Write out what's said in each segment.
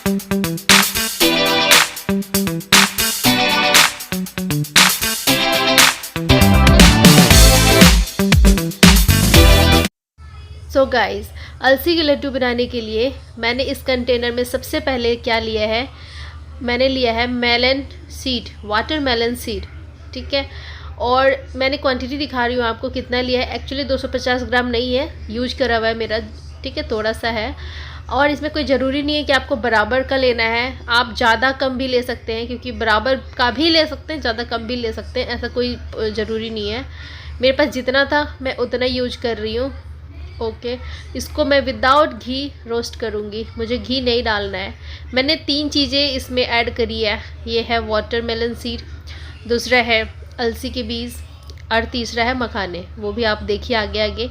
So guys, अलसी के लड्डू बनाने के लिए मैंने इस कंटेनर में सबसे पहले क्या लिया है, मैंने लिया है मेलन सीड, वाटरमेलन सीड, ठीक है। और मैंने क्वांटिटी दिखा रही हूँ आपको कितना लिया है। एक्चुअली 250 ग्राम नहीं है, यूज करा हुआ है मेरा, ठीक है, थोड़ा सा है। और इसमें कोई ज़रूरी नहीं है कि आपको बराबर का लेना है, आप ज़्यादा कम भी ले सकते हैं, क्योंकि बराबर का भी ले सकते हैं, ज़्यादा कम भी ले सकते हैं, ऐसा कोई ज़रूरी नहीं है। मेरे पास जितना था मैं उतना यूज कर रही हूँ। ओके, इसको मैं विदाउट घी रोस्ट करूँगी, मुझे घी नहीं डालना है। मैंने 3 चीज़ें इसमें ऐड करी है, ये है वाटरमेलन सीड, दूसरा है अलसी के बीज, और तीसरा है मखाने, वो भी आप देखिए आगे आगे।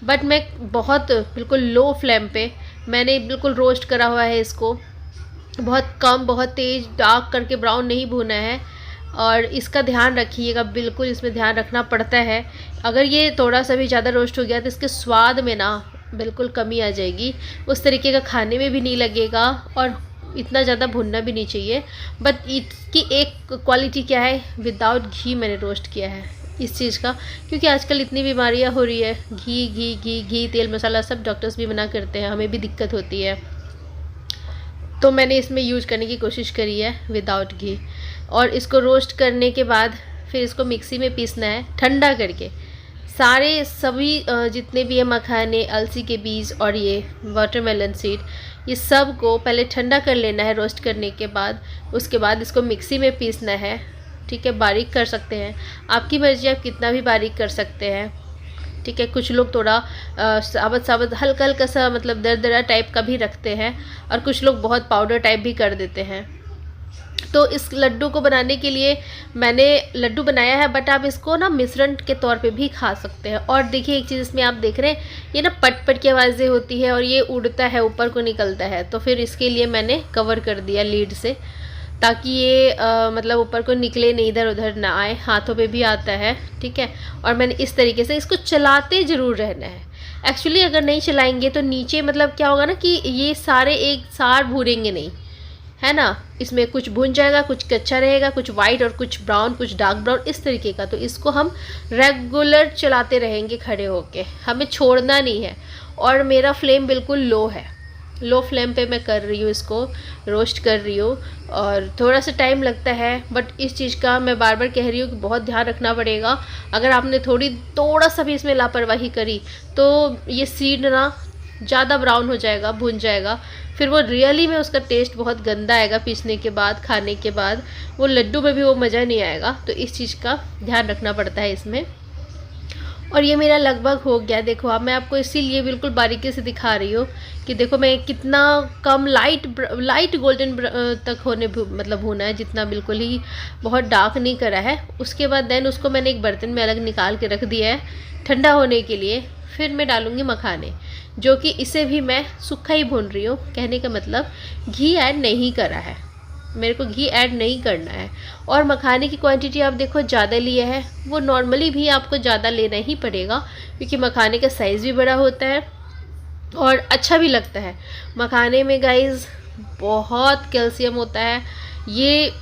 बट मैं बहुत बिल्कुल लो फ्लेम पे मैंने बिल्कुल रोस्ट करा हुआ है इसको, बहुत कम, बहुत तेज़ डार्क करके ब्राउन नहीं भुना है। और इसका ध्यान रखिएगा, बिल्कुल इसमें ध्यान रखना पड़ता है। अगर ये थोड़ा सा भी ज़्यादा रोस्ट हो गया तो इसके स्वाद में ना बिल्कुल कमी आ जाएगी, उस तरीके का खाने में भी नहीं लगेगा, और इतना ज़्यादा भुनना भी नहीं चाहिए। बट इसकी एक क्वालिटी क्या है, विदाउट घी मैंने रोस्ट किया है इस चीज़ का, क्योंकि आजकल इतनी बीमारियां हो रही है, घी घी घी घी, तेल मसाला सब डॉक्टर्स भी मना करते हैं, हमें भी दिक्कत होती है। तो मैंने इसमें यूज करने की कोशिश करी है विदाउट घी। और इसको रोस्ट करने के बाद फिर इसको मिक्सी में पीसना है ठंडा करके। सारे सभी जितने भी है मखाने, अलसी के बीज और ये वाटरमेलन सीड, ये सब को पहले ठंडा कर लेना है रोस्ट करने के बाद। उसके बाद इसको मिक्सी में पीसना है, ठीक है। बारीक कर सकते हैं, आपकी मर्ज़ी, आप कितना भी बारीक कर सकते हैं, ठीक है। कुछ लोग थोड़ा साबुत साबुत हल्का हल्का सा मतलब दरदरा टाइप का भी रखते हैं, और कुछ लोग बहुत पाउडर टाइप भी कर देते हैं। तो इस लड्डू को बनाने के लिए मैंने लड्डू बनाया है, बट आप इसको ना मिश्रण के तौर पे भी खा सकते हैं। और देखिए एक चीज़ इसमें आप देख रहे हैं, ये ना पट पट की आवाज़ें होती है और ये उड़ता है, ऊपर को निकलता है। तो फिर इसके लिए मैंने कवर कर दिया लीड से, ताकि ये मतलब ऊपर को निकले नहीं, इधर उधर ना आए, हाथों पे भी आता है, ठीक है। और मैंने इस तरीके से इसको चलाते ज़रूर रहना है। एक्चुअली अगर नहीं चलाएंगे तो नीचे मतलब क्या होगा ना कि ये सारे एक साथ भूनेंगे नहीं, है ना। इसमें कुछ भुन जाएगा, कुछ कच्चा रहेगा, कुछ वाइट और कुछ ब्राउन, कुछ डार्क ब्राउन, इस तरीके का। तो इसको हम रेगुलर चलाते रहेंगे खड़े होके, हमें छोड़ना नहीं है। और मेरा फ्लेम बिल्कुल लो है, लो फ्लेम पे मैं कर रही हूँ, इसको रोस्ट कर रही हूँ। और थोड़ा सा टाइम लगता है, बट इस चीज़ का मैं बार बार कह रही हूँ कि बहुत ध्यान रखना पड़ेगा। अगर आपने थोड़ा सा भी इसमें लापरवाही करी तो ये सीड ना ज़्यादा ब्राउन हो जाएगा, भुन जाएगा, फिर वो रियली में उसका टेस्ट बहुत गंदा आएगा। पीसने के बाद, खाने के बाद वो लड्डू में भी वो मज़ा नहीं आएगा। तो इस चीज़ का ध्यान रखना पड़ता है इसमें। और ये मेरा लगभग हो गया, देखो अब मैं आपको इसीलिए बिल्कुल बारीकी से दिखा रही हूँ कि देखो मैं कितना कम लाइट गोल्डन तक होने मतलब भुना है, जितना बिल्कुल ही बहुत डार्क नहीं करा है। उसके बाद देन उसको मैंने एक बर्तन में अलग निकाल के रख दिया है ठंडा होने के लिए। फिर मैं डालूँगी मखाने, जो कि इसे भी मैं सूखा ही भून रही हूँ। कहने का मतलब घी ऐड नहीं करा है, मेरे को घी ऐड नहीं करना है। और मखाने की क्वांटिटी आप देखो ज़्यादा लिया है, वो नॉर्मली भी आपको ज़्यादा लेना ही पड़ेगा, क्योंकि मखाने का साइज़ भी बड़ा होता है और अच्छा भी लगता है। मखाने में गाइस बहुत कैल्शियम होता है, ये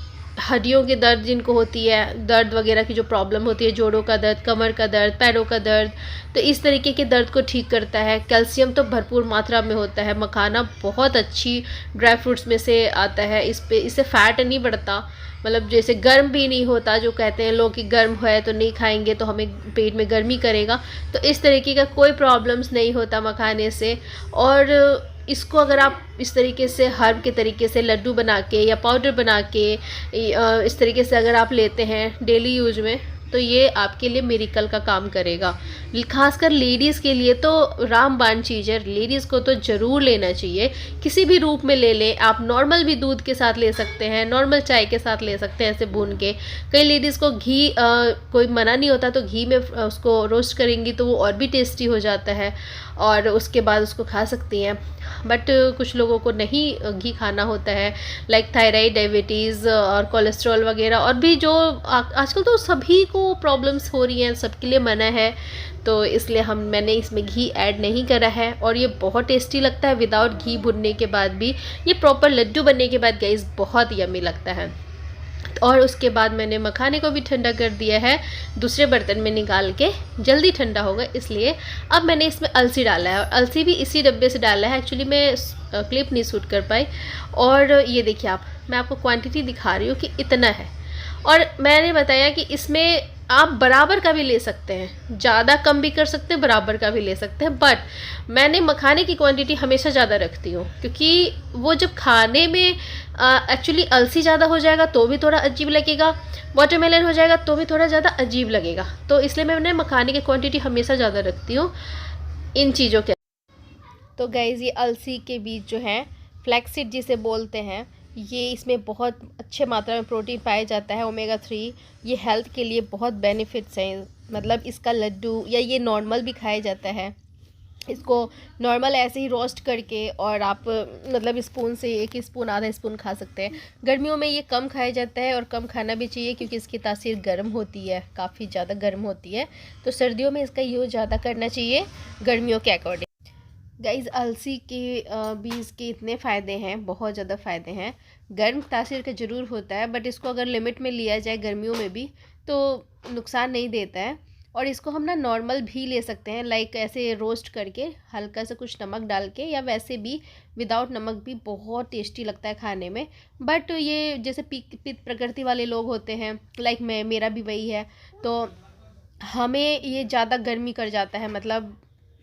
हड्डियों के दर्द जिनको होती है, दर्द वगैरह की जो प्रॉब्लम होती है, जोड़ों का दर्द, कमर का दर्द, पैरों का दर्द, तो इस तरीके के दर्द को ठीक करता है। कैल्शियम तो भरपूर मात्रा में होता है। मखाना बहुत अच्छी ड्राई फ्रूट्स में से आता है, इससे फैट नहीं बढ़ता, मतलब जैसे गर्म भी नहीं होता, जो कहते हैं लोग कि गर्म है तो नहीं खाएंगे तो हमें पेट में गर्मी करेगा, तो इस तरीके का कोई प्रॉब्लम्स नहीं होता मखाने से। और इसको अगर आप इस तरीके से हर्ब के तरीके से लड्डू बना के या पाउडर बना के इस तरीके से अगर आप लेते हैं डेली यूज में, तो ये आपके लिए मिरेकल का काम करेगा। खासकर लेडीज़ के लिए तो रामबाण चीज़ है, लेडीज़ को तो ज़रूर लेना चाहिए। किसी भी रूप में ले लें आप, नॉर्मल भी दूध के साथ ले सकते हैं, नॉर्मल चाय के साथ ले सकते हैं ऐसे भून के। कई लेडीज़ को घी कोई मना नहीं होता, तो घी में उसको रोस्ट करेंगी तो वो और भी टेस्टी हो जाता है, और उसके बाद उसको खा सकती हैं। बट कुछ लोगों को नहीं घी खाना होता है, लाइक थायराइड, डायबिटीज़ और कोलेस्ट्रॉल वगैरह, और भी जो आजकल तो सभी को प्रॉब्लम्स हो रही हैं, सबके लिए मना है। तो इसलिए मैंने इसमें घी ऐड नहीं करा है। और ये बहुत टेस्टी लगता है विदाउट घी भुनने के बाद भी। ये प्रॉपर लड्डू बनने के बाद गाइस बहुत यम्मी लगता है। और उसके बाद मैंने मखाने को भी ठंडा कर दिया है दूसरे बर्तन में निकाल के, जल्दी ठंडा होगा इसलिए। अब मैंने इसमें अलसी डाला है और अलसी भी इसी डब्बे से डाला है। एक्चुअली मैं क्लिप नहीं शूट कर पाई। और ये देखिए मैं आपको क्वांटिटी दिखा रही हूँ कि इतना है। और मैंने बताया कि इसमें आप बराबर का भी ले सकते हैं, ज़्यादा कम भी कर सकते हैं, बराबर का भी ले सकते हैं। बट मैंने मखाने की क्वांटिटी हमेशा ज़्यादा रखती हूँ, क्योंकि वो जब खाने में एक्चुअली अलसी ज़्यादा हो जाएगा तो भी थोड़ा अजीब लगेगा, वाटरमेलन हो जाएगा तो भी थोड़ा ज़्यादा अजीब लगेगा। तो इसलिए मैंने मखाने की क्वांटिटी हमेशा ज़्यादा रखती हूँ इन चीज़ों के। तो गाइज़ ये अलसी के बीज जो हैं, फ्लैक्सीड जिसे बोलते हैं, ये इसमें बहुत अच्छे मात्रा में प्रोटीन पाया जाता है, ओमेगा 3। ये हेल्थ के लिए बहुत बेनिफिट्स हैं। मतलब इसका लड्डू या ये नॉर्मल भी खाया जाता है। इसको नॉर्मल ऐसे ही रोस्ट करके और आप मतलब स्पून से 1 स्पून आधा स्पून खा सकते हैं। गर्मियों में ये कम खाया जाता है और कम खाना भी चाहिए, क्योंकि इसकी तासीर गर्म होती है, काफ़ी ज़्यादा गर्म होती है। तो सर्दियों में इसका यूज़ ज़्यादा करना चाहिए गर्मियों के अकॉर्डिंग। गाइज़ अलसी के बीज के इतने फ़ायदे हैं, बहुत ज़्यादा फ़ायदे हैं। गर्म तासीर का ज़रूर होता है, बट इसको अगर लिमिट में लिया जाए गर्मियों में भी तो नुकसान नहीं देता है। और इसको हम ना नॉर्मल भी ले सकते हैं, लाइक ऐसे रोस्ट करके हल्का सा कुछ नमक डाल के, या वैसे भी विदाउट नमक भी बहुत टेस्टी लगता है खाने में। बट ये जैसे पित्त प्रकृति वाले लोग होते हैं, लाइक मेरा भी वही है, तो हमें ये ज़्यादा गर्मी कर जाता है। मतलब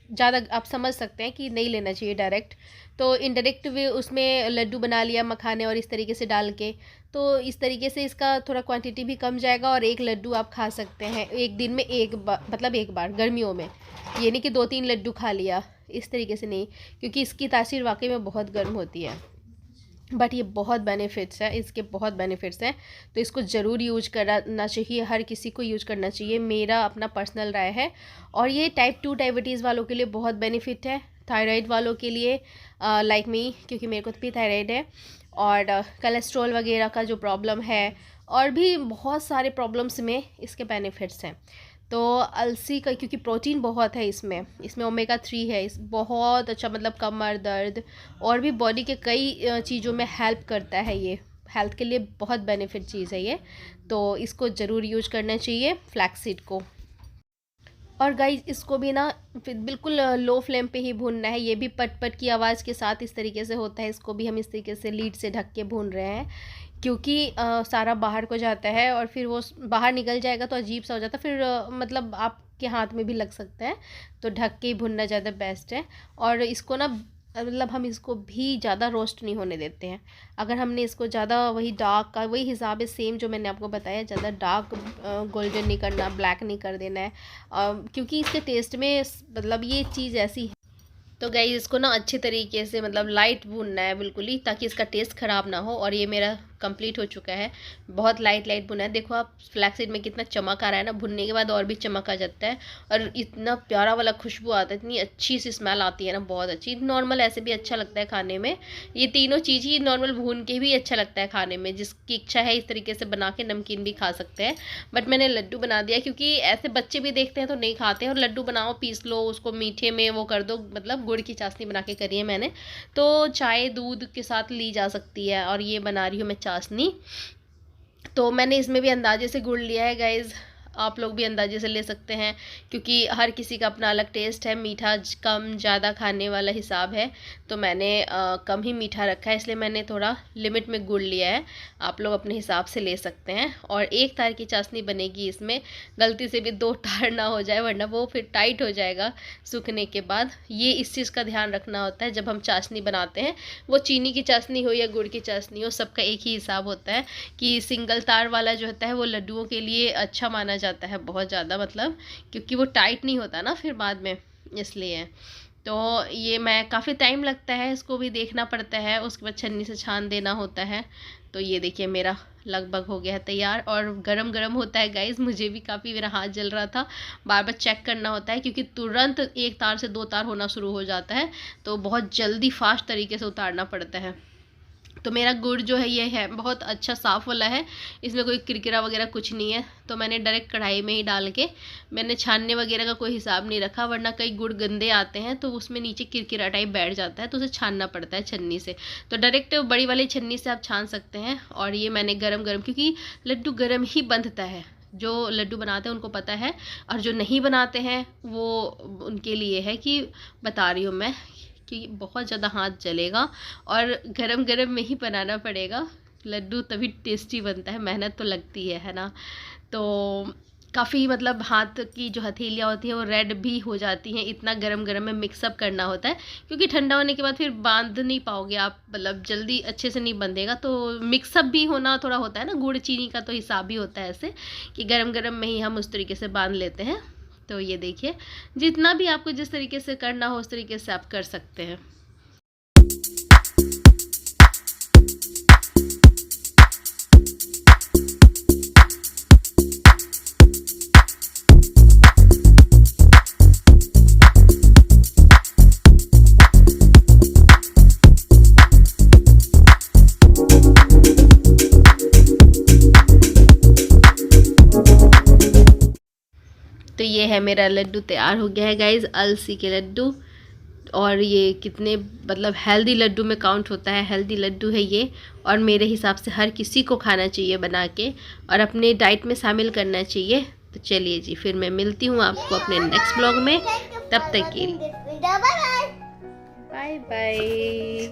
ज़्यादा आप समझ सकते हैं कि नहीं लेना चाहिए डायरेक्ट। तो इनडायरेक्ट वे उसमें लड्डू बना लिया मखाने और इस तरीके से डाल के, तो इस तरीके से इसका थोड़ा क्वांटिटी भी कम जाएगा और एक लड्डू आप खा सकते हैं एक दिन में एक बार, मतलब एक बार गर्मियों में। ये नहीं कि 2-3 लड्डू खा लिया, इस तरीके से नहीं, क्योंकि इसकी तासीर वाकई में बहुत गर्म होती है। बट ये बहुत बेनिफिट्स है, इसके बहुत बेनिफिट्स हैं। तो इसको ज़रूर यूज करना चाहिए, हर किसी को यूज करना चाहिए, मेरा अपना पर्सनल राय है। और ये टाइप 2 डायबिटीज़ वालों के लिए बहुत बेनिफिट है, थायराइड वालों के लिए लाइक मी, क्योंकि मेरे को भी थायराइड है, और कोलेस्ट्रॉल वगैरह का जो प्रॉब्लम है, और भी बहुत सारे प्रॉब्लम्स में इसके बेनिफिट्स हैं। तो अलसी का क्योंकि प्रोटीन बहुत है इसमें ओमेगा 3 है, इस बहुत अच्छा, मतलब कमर दर्द और भी बॉडी के कई चीज़ों में हेल्प करता है। ये हेल्थ के लिए बहुत बेनिफिट चीज़ है ये, तो इसको ज़रूर यूज करना चाहिए फ्लैक्सीड को। और गाइस इसको भी ना बिल्कुल लो फ्लेम पे ही भूनना है। ये भी पट पट की आवाज़ के साथ इस तरीके से होता है। इसको भी हम इस तरीके से लीड से ढक के भून रहे हैं, क्योंकि सारा बाहर को जाता है और फिर वो बाहर निकल जाएगा तो अजीब सा हो जाता है, फिर मतलब आपके हाथ में भी लग सकता है। तो ढक के ही भुनना ज़्यादा बेस्ट है। और इसको ना मतलब हम इसको भी ज़्यादा रोस्ट नहीं होने देते हैं। अगर हमने इसको ज़्यादा वही डार्क का वही हिसाब है सेम जो मैंने आपको बताया, ज़्यादा डार्क गोल्डन नहीं करना, ब्लैक नहीं कर देना है, क्योंकि इसके टेस्ट में मतलब ये चीज़ ऐसी है। तो गाइस इसको ना अच्छे तरीके से मतलब लाइट भूनना है बिल्कुल ही, ताकि इसका टेस्ट ख़राब ना हो। और ये मेरा कंप्लीट हो चुका है, बहुत लाइट भुना है। देखो आप फ्लैक्सीड में कितना चमक आ रहा है ना, भुनने के बाद और भी चमक आ जाता है और इतना प्यारा वाला खुशबू आता है, इतनी अच्छी सी स्मेल आती है ना, बहुत अच्छी। नॉर्मल ऐसे भी अच्छा लगता है खाने में, ये तीनों चीज़ ही नॉर्मल भून के भी अच्छा लगता है खाने में। जिसकी इच्छा है इस तरीके से बना के नमकीन भी खा सकते हैं, बट मैंने लड्डू बना दिया क्योंकि ऐसे बच्चे भी देखते हैं तो नहीं खाते हैं। और लड्डू बनाओ, पीस लो उसको, मीठे में वो कर दो, मतलब गुड़ की चाशनी बना के करी है मैंने, तो चाय दूध के साथ ली जा सकती है। और ये बना रही हूँ मैं चाशनी, तो मैंने इसमें भी अंदाजे से गुड़ लिया है गाइज़, आप लोग भी अंदाजे से ले सकते हैं, क्योंकि हर किसी का अपना अलग टेस्ट है। मीठा कम ज़्यादा खाने वाला हिसाब है, तो मैंने कम ही मीठा रखा है, इसलिए मैंने थोड़ा लिमिट में गुड़ लिया है। आप लोग अपने हिसाब से ले सकते हैं। और 1 तार की चाशनी बनेगी इसमें, गलती से भी 2 तार ना हो जाए, वरना वो फिर टाइट हो जाएगा सूखने के बाद। ये इस चीज़ का ध्यान रखना होता है जब हम चाशनी बनाते हैं, वो चीनी की चाशनी हो या गुड़ की चाशनी हो, सबका एक ही हिसाब होता है कि सिंगल तार वाला जो होता है वो लड्डुओं के लिए अच्छा माना जाता है बहुत ज़्यादा, मतलब क्योंकि वो टाइट नहीं होता ना फिर बाद में, इसलिए। तो ये मैं काफ़ी टाइम लगता है, इसको भी देखना पड़ता है, उसके बाद छन्नी से छान देना होता है। तो ये देखिए मेरा लगभग हो गया है तैयार, और गरम गरम होता है गाइज़, मुझे भी काफ़ी मेरा हाथ जल रहा था, बार बार चेक करना होता है क्योंकि तुरंत 1 तार से 2 तार होना शुरू हो जाता है, तो बहुत जल्दी फास्ट तरीके से उतारना पड़ता है। तो मेरा गुड़ जो है ये है बहुत अच्छा साफ़ वाला है, इसमें कोई किरकिरा वगैरह कुछ नहीं है। तो मैंने डायरेक्ट कढ़ाई में ही डाल के, मैंने छानने वगैरह का कोई हिसाब नहीं रखा, वरना कई गुड़ गंदे आते हैं तो उसमें नीचे किरकिरा टाइप बैठ जाता है, तो उसे छानना पड़ता है छन्नी से। तो डायरेक्ट बड़ी वाली छन्नी से आप छान सकते हैं। और ये मैंने गरम गरम, क्योंकि लड्डू गरम ही बंधता है, जो लड्डू बनाते हैं उनको पता है, और जो नहीं बनाते हैं वो उनके लिए है कि बता रही हूँ मैं कि बहुत ज़्यादा हाथ जलेगा और गरम गरम में ही बनाना पड़ेगा लड्डू, तभी टेस्टी बनता है। मेहनत तो लगती है ना। तो काफ़ी मतलब हाथ की जो हथेलियाँ होती हैं वो रेड भी हो जाती हैं, इतना गरम गरम में मिक्सअप करना होता है, क्योंकि ठंडा होने के बाद फिर बांध नहीं पाओगे आप, मतलब जल्दी अच्छे से नहीं बंधेगा। तो मिक्सअप भी होना थोड़ा होता है ना, गुड़ चीनी का तो हिसाब भी होता है ऐसे कि गरम गरम में ही हम उस तरीके से बांध लेते हैं। तो ये देखिए, जितना भी आपको जिस तरीके से करना हो उस तरीके से आप कर सकते हैं। तो ये है मेरा लड्डू तैयार हो गया है गाइज, अलसी के लड्डू। और ये कितने मतलब हेल्दी लड्डू में काउंट होता है, हेल्दी लड्डू है ये। और मेरे हिसाब से हर किसी को खाना चाहिए बना के और अपने डाइट में शामिल करना चाहिए। तो चलिए जी, फिर मैं मिलती हूँ आपको अपने नेक्स्ट ब्लॉग में, तब तक के लिए बाय बाय।